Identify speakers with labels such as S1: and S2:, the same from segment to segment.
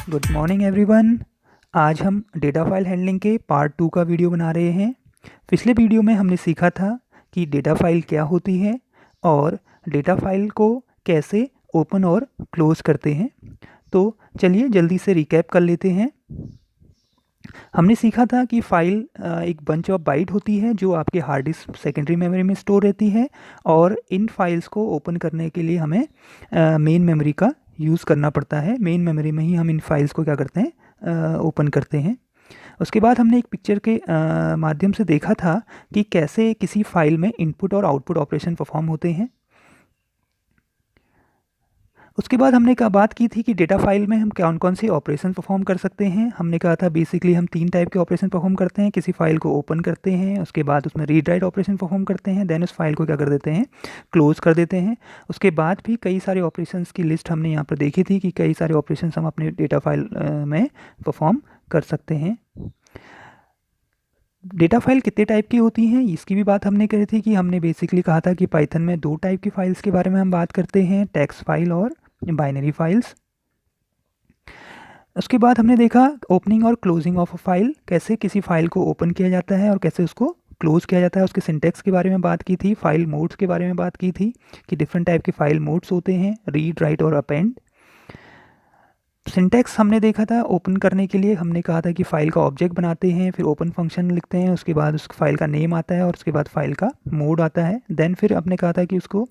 S1: Good morning everyone. आज हम data file handling के पार्ट 2 का वीडियो बना रहे हैं। पिछले वीडियो में हमने सीखा था कि डेटा फाइल क्या होती है और डेटा फाइल को कैसे ओपन और क्लोज करते हैं। तो चलिए जल्दी से रिकैप कर लेते हैं। हमने सीखा था कि फ़ाइल एक बंच ऑफ बाइट होती है जो आपके हार्ड डिस्क सेकेंडरी मेमोरी में स्टोर रहती है, और इन फाइल्स को ओपन करने के लिए हमें मेन मेमोरी का यूज़ करना पड़ता है। मेन मेमोरी में ही हम इन फाइल्स को क्या करते हैं, ओपन करते हैं। उसके बाद हमने एक पिक्चर के माध्यम से देखा था कि कैसे किसी फाइल में इनपुट और आउटपुट ऑपरेशन परफॉर्म होते हैं। उसके बाद हमने बात की थी कि डेटा फाइल में हम कौन कौन से ऑपरेशन परफॉर्म कर सकते हैं। हमने कहा था बेसिकली हम 3 टाइप के ऑपरेशन परफॉर्म करते हैं। किसी फाइल को ओपन करते हैं, उसके बाद उसमें रीड राइट ऑपरेशन परफॉर्म करते हैं, देन उस फाइल को क्या कर देते हैं, क्लोज कर देते हैं। उसके बाद भी कई सारे ऑपरेशंस की लिस्ट हमने यहाँ पर देखी थी कि कई सारे ऑपरेशंस हम अपने डेटा फाइल में परफॉर्म कर सकते हैं। डेटा फाइल कितने टाइप की होती हैं इसकी भी बात हमने करी थी कि हमने बेसिकली कहा था कि पाइथन में 2 टाइप की फाइल्स के बारे में हम बात करते हैं, टेक्स्ट फाइल और बाइनरी फाइल्स। उसके बाद हमने देखा ओपनिंग और क्लोजिंग ऑफ अ फाइल, कैसे किसी फाइल को ओपन किया जाता है और कैसे उसको क्लोज किया जाता है। उसके सिंटेक्स के बारे में बात की थी। फाइल मोड्स के बारे में बात की थी कि डिफरेंट टाइप के फाइल मोड्स होते हैं, रीड राइट और अपेंड। सिंटेक्स हमने देखा था ओपन करने के लिए हमने कहा था कि फ़ाइल का ऑब्जेक्ट बनाते हैं, फिर ओपन फंक्शन लिखते हैं, उसके बाद उस फाइल का नेम आता है और उसके बाद फाइल का मोड आता है। देन फिर हमने कहा था कि उसको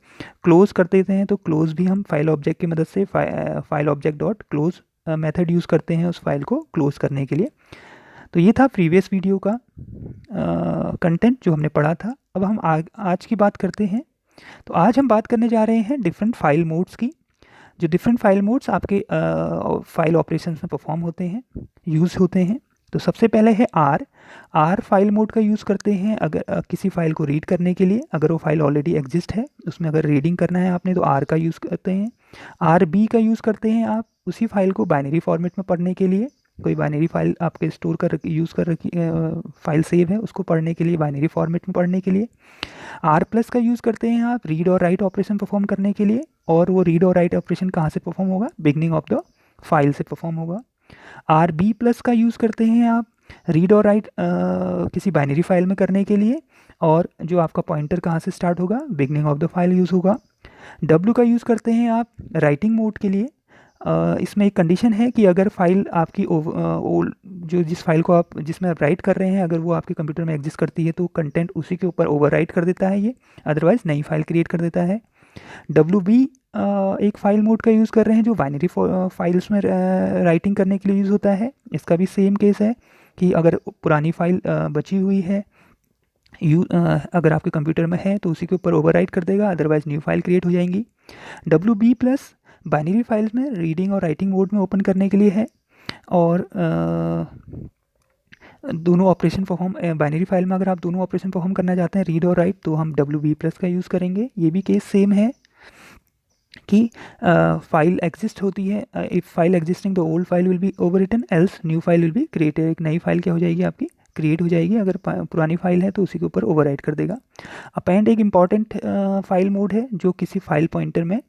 S1: क्लोज़ कर देते हैं, तो क्लोज़ भी हम फाइल ऑब्जेक्ट की मदद से file object dot close method use करते हैं उस फाइल को क्लोज़ करने के लिए। तो ये था प्रीवियस वीडियो का कंटेंट जो हमने पढ़ा था। अब हम आज की बात करते हैं। तो आज हम बात करने जा रहे हैं डिफरेंट फाइल मोड्स की। जो डिफरेंट फाइल मोड्स आपके फाइल ऑपरेशंस में परफॉर्म होते हैं, यूज़ होते हैं। तो सबसे पहले है आर फाइल मोड का यूज़ करते हैं अगर किसी फाइल को रीड करने के लिए। अगर वो फाइल ऑलरेडी एग्जिस्ट है, उसमें अगर रीडिंग करना है आपने तो आर का यूज़ करते हैं। आर बी का यूज़ करते हैं आप उसी फाइल को बाइनरी फॉर्मेट में पढ़ने के लिए। कोई बाइनरी फाइल आपके स्टोर कर यूज़ कर रखी फाइल सेव है, उसको पढ़ने के लिए बाइनरी फॉर्मेट में पढ़ने के लिए। आर प्लस का यूज़ करते हैं आप रीड और राइट ऑपरेशन परफॉर्म करने के लिए, और वो रीड और राइट ऑपरेशन कहाँ से परफॉर्म होगा, बिगनिंग ऑफ द फाइल से परफॉर्म होगा। आर बी प्लस का यूज़ करते हैं आप रीड और राइट किसी बाइनरी फाइल में करने के लिए, और जो आपका पॉइंटर कहाँ से स्टार्ट होगा, beginning of the file use होगा। डब्ल्यू का यूज़ करते हैं आप राइटिंग मोड के लिए। इसमें एक कंडीशन है कि अगर फाइल आपकी जो जिस फाइल को आप जिसमें आप राइट कर रहे हैं अगर वो आपके कंप्यूटर में एग्जिस्ट करती है तो कंटेंट उसी के ऊपर ओवरराइट कर देता है ये, अदरवाइज़ नई फाइल क्रिएट कर देता है। WB एक फाइल मोड का यूज़ कर रहे हैं जो बाइनरी फाइल्स में राइटिंग करने के लिए यूज़ होता है। इसका भी सेम केस है कि अगर पुरानी फाइल बची हुई है अगर आपके कंप्यूटर में है तो उसी के ऊपर ओवरराइट कर देगा, अदरवाइज न्यू फाइल क्रिएट हो जाएंगी। WB प्लस बाइनरी फाइल्स में रीडिंग और राइटिंग मोड में ओपन करने के लिए है, और दोनों ऑपरेशन परफॉर्म बाइनरी फाइल में अगर आप दोनों ऑपरेशन परफॉर्म करना चाहते हैं रीड और राइट तो हम WB प्लस का यूज़ करेंगे। ये भी केस सेम है कि फाइल एग्जिस्ट होती है, if file existing the old file will be over written else new file will be created. एक नई फाइल क्या हो जाएगी आपकी, क्रिएट हो जाएगी। अगर पुरानी फाइल है तो उसी के ऊपर ओवरराइट कर देगा। अपेंड एक इम्पॉर्टेंट फाइल मोड है जो किसी फाइल पॉइंटर में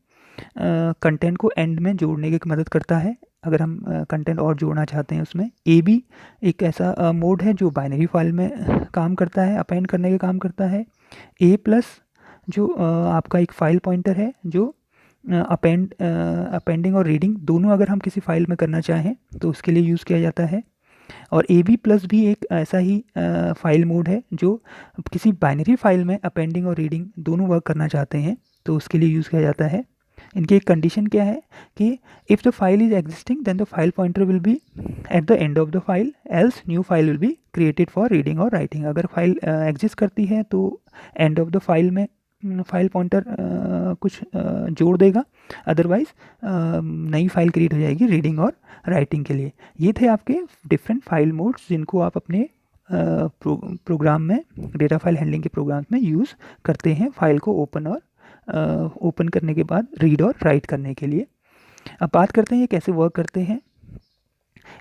S1: कंटेंट को एंड में जोड़ने की मदद करता है अगर हम कंटेंट और जोड़ना चाहते हैं उसमें। AB एक ऐसा मोड है जो बाइनरी फाइल में काम करता है, अपेंड करने का काम करता है। A प्लस जो आपका एक फाइल पॉइंटर है जो अपेंडिंग और रीडिंग दोनों अगर हम किसी फाइल में करना चाहें तो उसके लिए यूज़ किया जाता है। और AB प्लस भी एक ऐसा ही फाइल मोड है जो किसी बाइनरी फाइल में अपेंडिंग और रीडिंग दोनों वर्क करना चाहते हैं तो उसके लिए यूज़ किया जाता है। इनकी एक कंडीशन क्या है कि if the file is existing then the file pointer will be at the end of the file else new file will be created for reading और राइटिंग। अगर फाइल एग्जिस्ट करती है तो एंड ऑफ द फाइल में file pointer कुछ जोड़ देगा, otherwise नई फाइल क्रिएट हो जाएगी रीडिंग और राइटिंग के लिए। ये थे आपके डिफरेंट फाइल मोड्स जिनको आप अपने प्रोग्राम में डेटा फाइल हैंडलिंग के प्रोग्राम में यूज़ करते हैं फाइल को ओपन करने के बाद रीड और राइट करने के लिए। अब बात करते हैं ये कैसे वर्क करते हैं।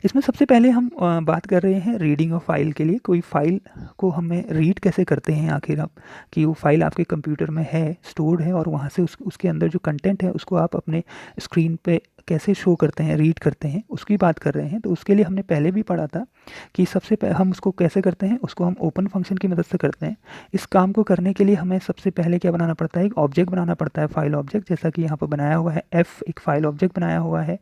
S1: इसमें सबसे पहले हम बात कर रहे हैं रीडिंग ऑफ फाइल के लिए। कोई फाइल को हमें रीड कैसे करते हैं आखिर आप, कि वो फाइल आपके कंप्यूटर में है, स्टोर्ड है, और वहाँ से उसके अंदर जो कंटेंट है उसको आप अपने स्क्रीन पे कैसे शो करते हैं, रीड करते हैं, उसकी बात कर रहे हैं। तो उसके लिए हमने पहले भी पढ़ा था कि सबसे पहले हम उसको कैसे करते हैं, उसको हम ओपन फंक्शन की मदद से करते हैं। इस काम को करने के लिए हमें सबसे पहले क्या बनाना पड़ता है, एक ऑब्जेक्ट बनाना पड़ता है, फाइल ऑब्जेक्ट, जैसा कि यहाँ पर बनाया हुआ है एफ, एक फाइल ऑब्जेक्ट बनाया हुआ है।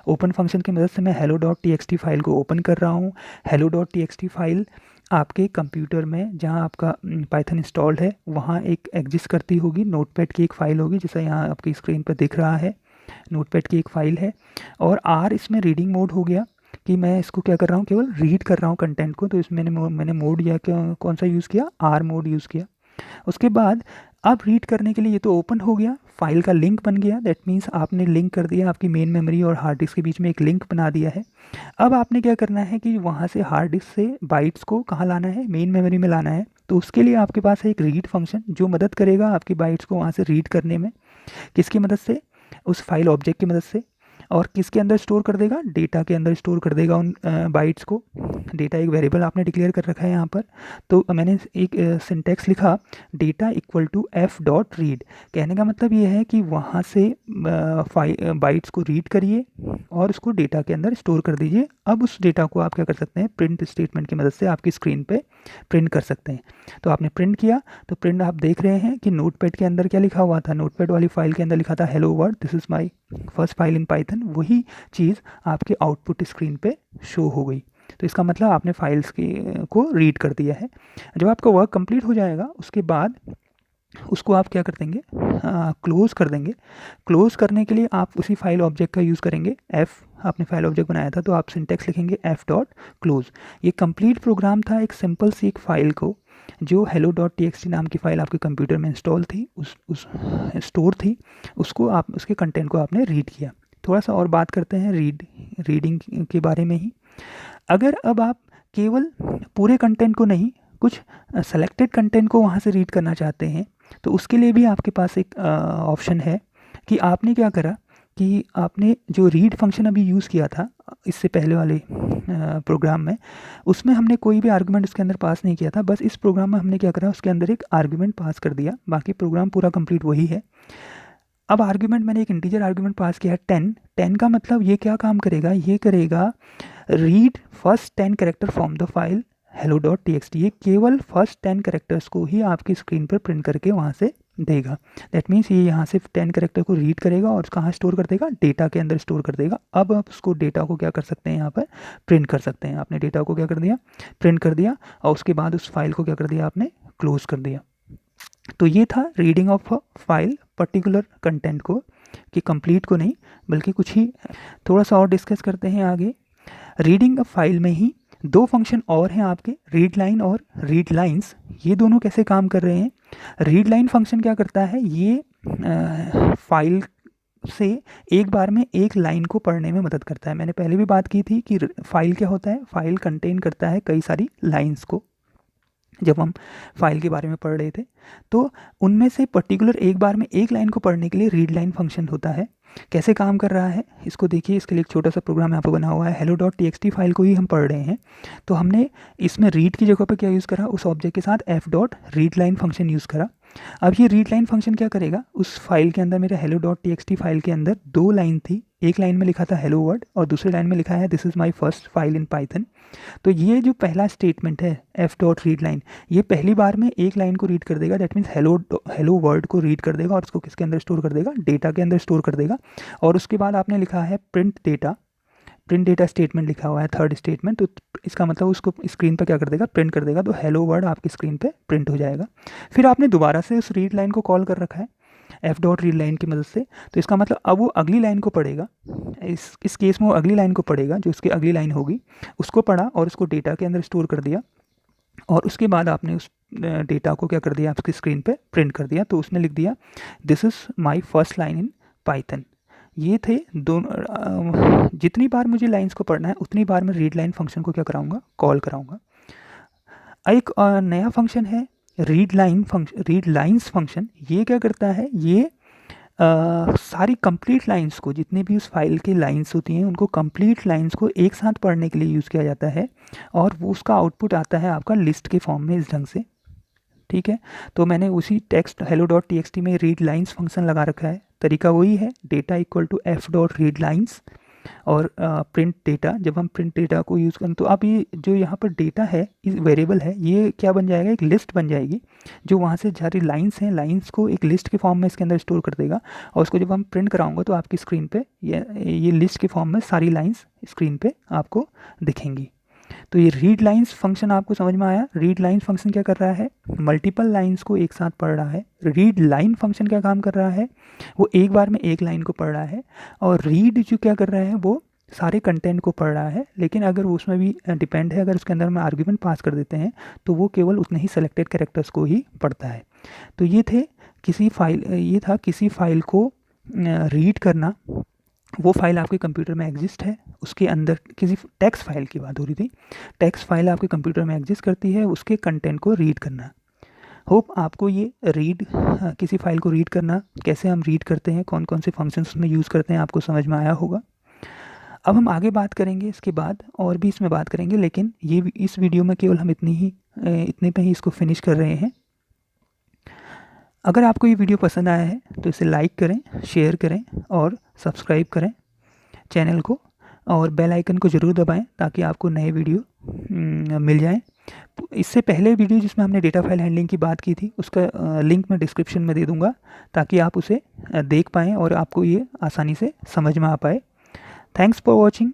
S1: ओपन फंक्शन की मदद से मैं hello.txt फाइल को ओपन कर रहा हूँ। hello.txt फाइल आपके कंप्यूटर में जहाँ आपका पाइथन इंस्टॉल्ड है वहाँ एक एग्जिस्ट करती होगी, नोटपैड की एक फ़ाइल होगी, जैसा यहाँ आपकी स्क्रीन पर दिख रहा है, नोटपैड की एक फ़ाइल है। और आर इसमें रीडिंग मोड हो गया कि मैं इसको क्या कर रहा हूँ, केवल रीड कर रहा हूँ कंटेंट को। तो इसमें मैंने मोड या कौन सा यूज़ किया, आर मोड यूज़ किया। उसके बाद अब रीड करने के लिए ये तो ओपन हो गया, फाइल का लिंक बन गया, दैट मीन्स आपने लिंक कर दिया, आपकी मेन मेमोरी और हार्ड डिस्क के बीच में एक लिंक बना दिया है। अब आपने क्या करना है कि वहाँ से हार्ड डिस्क से बाइट्स को कहाँ लाना है, मेन मेमोरी में लाना है। तो उसके लिए आपके पास है एक रीड फंक्शन जो मदद करेगा आपकी बाइट्स को वहाँ से रीड करने में। किसकी मदद से, उस फाइल ऑब्जेक्ट की मदद से। और किसके अंदर स्टोर कर देगा, डेटा के अंदर स्टोर कर देगा उन बाइट्स को। डेटा एक वेरिएबल आपने डिक्लेयर कर रखा है यहाँ पर। तो मैंने एक सिंटैक्स लिखा, data equal to F dot read. कहने का मतलब ये है कि वहाँ से बाइट्स को रीड करिए और उसको डेटा के अंदर स्टोर कर दीजिए। अब उस डेटा को आप क्या कर सकते हैं, प्रिंट स्टेटमेंट की मदद से आपकी स्क्रीन पे प्रिंट कर सकते हैं। तो आपने प्रिंट किया, तो प्रिंट आप देख रहे हैं कि नोटपैड के अंदर क्या लिखा हुआ था, नोटपैड वाली फाइल के अंदर लिखा था hello world, this is my first file in Python. वही चीज़ आपके आउटपुट स्क्रीन पे शो हो गई। तो इसका मतलब आपने फाइल्स को रीड कर दिया है। जब आपका वर्क कंप्लीट हो जाएगा उसके बाद उसको आप क्या कर देंगे, क्लोज़ कर देंगे। क्लोज़ करने के लिए आप उसी फाइल ऑब्जेक्ट का यूज़ करेंगे, एफ़ आपने फाइल ऑब्जेक्ट बनाया था तो आप सिंटेक्स लिखेंगे एफ डॉट क्लोज़। ये कंप्लीट प्रोग्राम था एक सिंपल सी एक फ़ाइल को जो hello.txt नाम की फ़ाइल आपके कंप्यूटर में इंस्टॉल थी, उस स्टोर थी, उसको आप उसके कंटेंट को आपने रीड किया। थोड़ा सा और बात करते हैं रीडिंग के बारे में ही। अगर अब आप केवल पूरे कंटेंट को नहीं, कुछ सेलेक्टेड कंटेंट को वहाँ से रीड करना चाहते हैं तो उसके लिए भी आपके पास एक ऑप्शन है कि आपने क्या करा कि आपने जो रीड फंक्शन अभी यूज़ किया था इससे पहले वाले प्रोग्राम में, उसमें हमने कोई भी आर्गुमेंट उसके अंदर पास नहीं किया था। बस इस प्रोग्राम में हमने क्या करा, उसके अंदर एक आर्गुमेंट पास कर दिया, बाकी प्रोग्राम पूरा कंप्लीट वही है। अब आर्गुमेंट मैंने एक इंटीजर आर्गुमेंट पास किया है 10 का मतलब ये क्या काम करेगा, ये करेगा read first 10 character from the file hello.txt। ये केवल फर्स्ट 10 कैरेक्टर्स को ही आपकी स्क्रीन पर प्रिंट करके वहाँ से देगा। दैट मीन्स ये यहाँ से 10 कैरेक्टर को रीड करेगा और कहाँ स्टोर कर देगा, डेटा के अंदर स्टोर कर देगा। अब आप उसको डेटा को क्या कर सकते हैं, यहाँ पर प्रिंट कर सकते हैं। आपने डेटा को क्या कर दिया, प्रिंट कर दिया, और उसके बाद उस फाइल को क्या कर दिया, आपने क्लोज कर दिया। तो ये था reading of file particular content को, कि कंप्लीट को नहीं बल्कि कुछ ही। थोड़ा सा और डिस्कस करते हैं आगे। रीडिंग ऑफ फाइल में ही दो फंक्शन और हैं आपके, रीड लाइन और रीड लाइंस। ये दोनों कैसे काम कर रहे हैं, रीड लाइन फंक्शन क्या करता है, ये फाइल से एक बार में एक लाइन को पढ़ने में मदद करता है। मैंने पहले भी बात की थी कि फाइल क्या होता है, फाइल कंटेन करता है कई सारी लाइंस को। जब हम फाइल के बारे में पढ़ रहे थे तो उनमें से पर्टिकुलर एक बार में एक लाइन को पढ़ने के लिए रीड लाइन फंक्शन होता है। कैसे काम कर रहा है इसको देखिए, इसके लिए एक छोटा सा प्रोग्राम यहाँ पर बना हुआ है। hello.txt फाइल को ही हम पढ़ रहे हैं, तो हमने इसमें रीड की जगह पर क्या यूज़ करा, उस ऑब्जेक्ट के साथ F dot read line function use करा। अब ये रीड लाइन फंक्शन क्या करेगा, उस फाइल के अंदर, मेरे hello.txt फाइल के अंदर दो लाइन थी, एक लाइन में लिखा था हेलो वर्ड और दूसरी लाइन में लिखा है this is my first file in Python. तो ये जो पहला स्टेटमेंट है एफ डॉट रीड लाइन, ये पहली बार में एक लाइन को रीड कर देगा, दैट मीन्स हेलो वर्ड को रीड कर देगा और उसको किसके अंदर स्टोर कर देगा, डेटा के अंदर स्टोर कर देगा। और उसके बाद आपने लिखा है प्रिंट डेटा स्टेटमेंट लिखा हुआ है, थर्ड स्टेटमेंट। तो इसका मतलब उसको स्क्रीन पर क्या कर देगा, प्रिंट कर देगा। तो हेलो वर्ड आपकी स्क्रीन पे प्रिंट हो जाएगा। फिर आपने दोबारा से उस रीड लाइन को कॉल कर रखा है एफ डॉट रीड लाइन की मदद से, तो इसका मतलब अब वो अगली लाइन को पढ़ेगा। इस केस में वो अगली लाइन को पढ़ेगा, जो उसकी अगली लाइन होगी उसको पढ़ा और उसको डेटा के अंदर स्टोर कर दिया। और उसके बाद आपने उस डेटा को क्या कर दिया, आपकी स्क्रीन पे प्रिंट कर दिया। तो उसने लिख दिया this is my first line in Python. ये थे दोनों। जितनी बार मुझे लाइंस को पढ़ना है उतनी बार मैं रीड लाइन फंक्शन को क्या कराऊंगा, कॉल कराऊंगा। एक नया फंक्शन है रीड लाइंस फंक्शन। ये क्या करता है, ये सारी कंप्लीट लाइंस को, जितने भी उस फाइल की लाइंस होती हैं उनको कंप्लीट लाइंस को एक साथ पढ़ने के लिए यूज़ किया जाता है, और वो उसका आउटपुट आता है आपका लिस्ट के फॉर्म में इस ढंग से। ठीक है, तो मैंने उसी टेक्स्ट hello.txt में रीड लाइंस फंक्शन लगा रखा है। तरीका वही है, data equal to F dot read lines और प्रिंट डेटा। जब हम प्रिंट डेटा को यूज़ करें तो अब ये जो यहाँ पर डेटा है, इस वेरिएबल है, ये क्या बन जाएगा, एक लिस्ट बन जाएगी, जो वहाँ से सारी लाइंस हैं, लाइंस को एक लिस्ट के फॉर्म में इसके अंदर स्टोर कर देगा, और उसको जब हम प्रिंट कराऊंगा तो आपकी स्क्रीन पे ये लिस्ट के फॉर्म में सारी लाइंस स्क्रीन पे आपको दिखेंगी। तो ये रीड लाइंस फंक्शन आपको समझ में आया। रीड लाइन फंक्शन क्या कर रहा है, मल्टीपल लाइंस को एक साथ पढ़ रहा है। रीड लाइन फंक्शन क्या काम कर रहा है, वो एक बार में एक लाइन को पढ़ रहा है, और रीड जो क्या कर रहा है, वो सारे कंटेंट को पढ़ रहा है। लेकिन अगर उसमें भी डिपेंड है, अगर उसके अंदर में आर्ग्यूमेंट पास कर देते हैं तो वो केवल उतने ही सेलेक्टेड कैरेक्टर्स को ही पढ़ता है। तो ये था किसी फाइल को रीड करना। वो फाइल आपके कंप्यूटर में एग्जिस्ट है, उसके अंदर किसी टेक्स्ट फाइल की बात हो रही थी, टेक्स्ट फाइल आपके कंप्यूटर में एग्जिस्ट करती है, उसके कंटेंट को रीड करना। होप आपको ये किसी फाइल को रीड करना, कैसे हम रीड करते हैं, कौन कौन से फंक्शंस में यूज़ करते हैं, आपको समझ में आया होगा। अब हम आगे बात करेंगे, इसके बाद और भी इसमें बात करेंगे, लेकिन इस वीडियो में केवल हम इतने पे ही इसको फिनिश कर रहे हैं। अगर आपको ये वीडियो पसंद आया है तो इसे लाइक करें, शेयर करें और सब्सक्राइब करें चैनल को, और बेल आइकन को ज़रूर दबाएं ताकि आपको नए वीडियो मिल जाएं। इससे पहले वीडियो जिसमें हमने डेटा फाइल हैंडलिंग की बात की थी, उसका लिंक मैं डिस्क्रिप्शन में दे दूंगा ताकि आप उसे देख पाएँ और आपको ये आसानी से समझ में आ पाए। Thanks for watching.